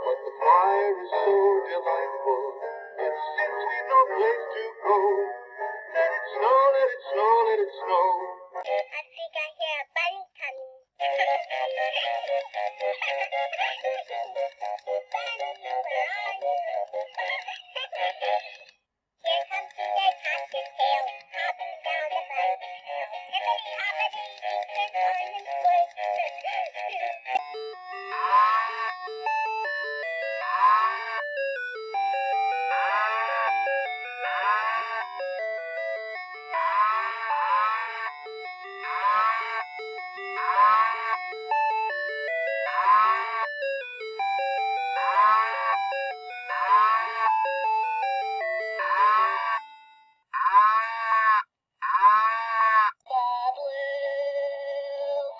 but the fire is so delightful, it's simply no place to go. Let it snow, let it snow, let it snow. I think I hear a bunny coming. Bunny, where are you? Here comes the cottontail, hopping down the bunny trail. Hippity hoppity, they're going in place.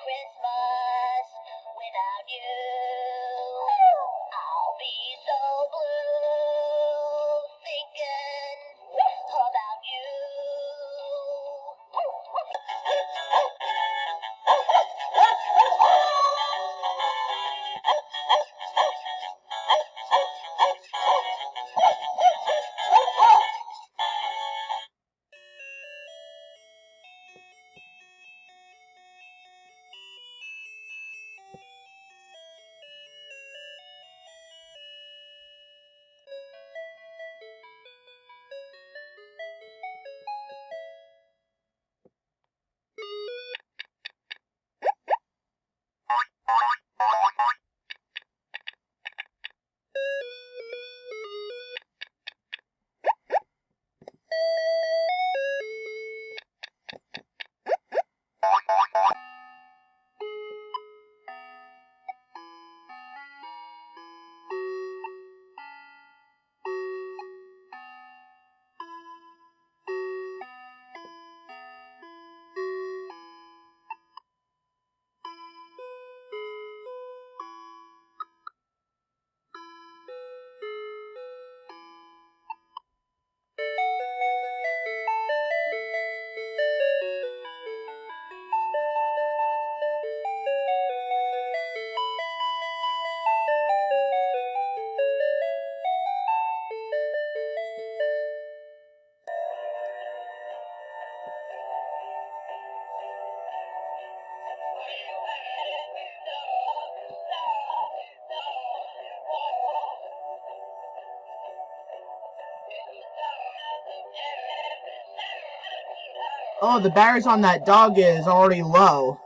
Christmas without you. I'll be so blue thinking about you. Oh, the batteries on that dog is already low.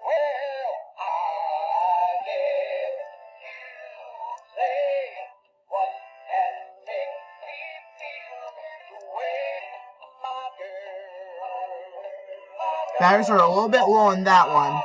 Well, I guess you say what Batteries are a little bit low on that one.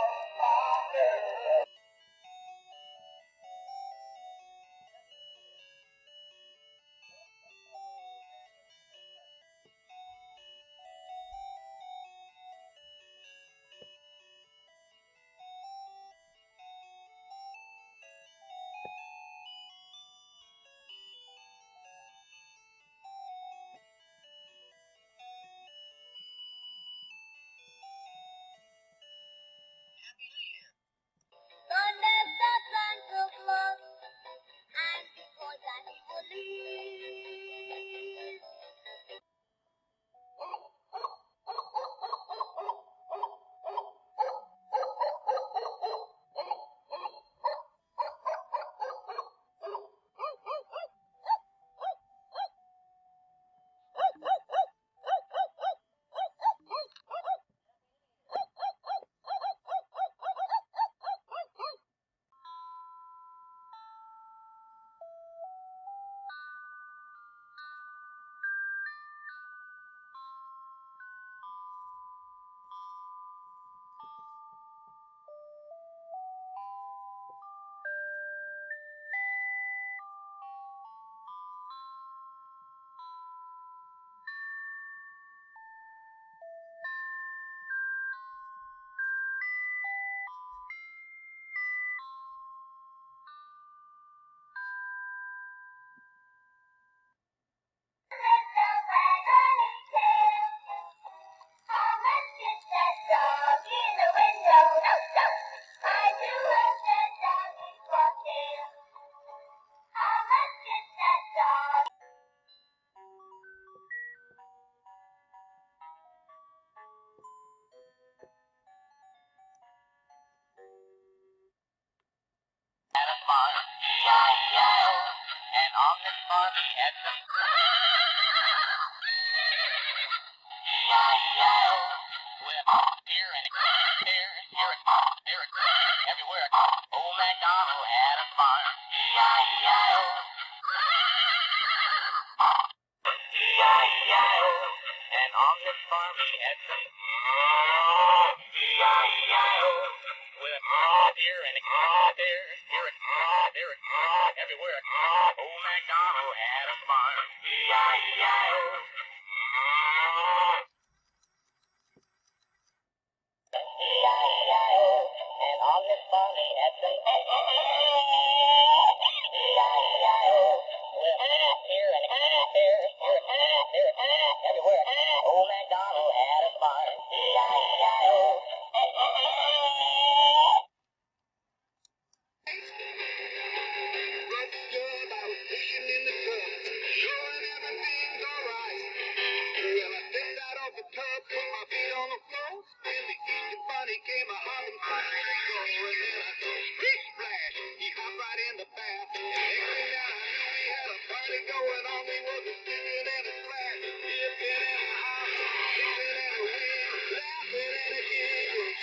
Donde está Santa Claus? And before that he will leave. Had a farm, E-I-E-I-O, and on this farm he had some E-I-E-I-O, with here and there, everywhere. Old MacDonald had a farm, E-I-E-I-O, E-I-E-I-O, and on this farm he had some E-I-E-I-O, with here and there, everywhere. Old MacDonald had a farm, E-I-E-I-O. E-I-E-I-O, and on this farm he had some E-I-E-I-O, with here and there, everywhere. Old MacDonald had a farm, E-I-E-I-O. Fishing in the tub, showing everything's alright. Well, I stepped out of the tub, put my feet on the floor, and the Easter bunny came a hopping through the door. And then I saw Splish Splash, he hopped right in the bath. And next thing I knew, we had a party going on. We was a singing and a splash, yipping and a hopping, skipping and a win, laughing and a giggling.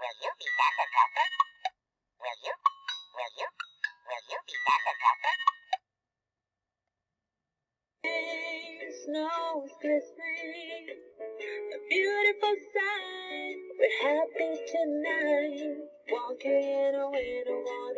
Will you be Santa Claus? Will you be Santa Claus? Snow is glistening, a beautiful sight. We're happy tonight, walking in a winter wonderland.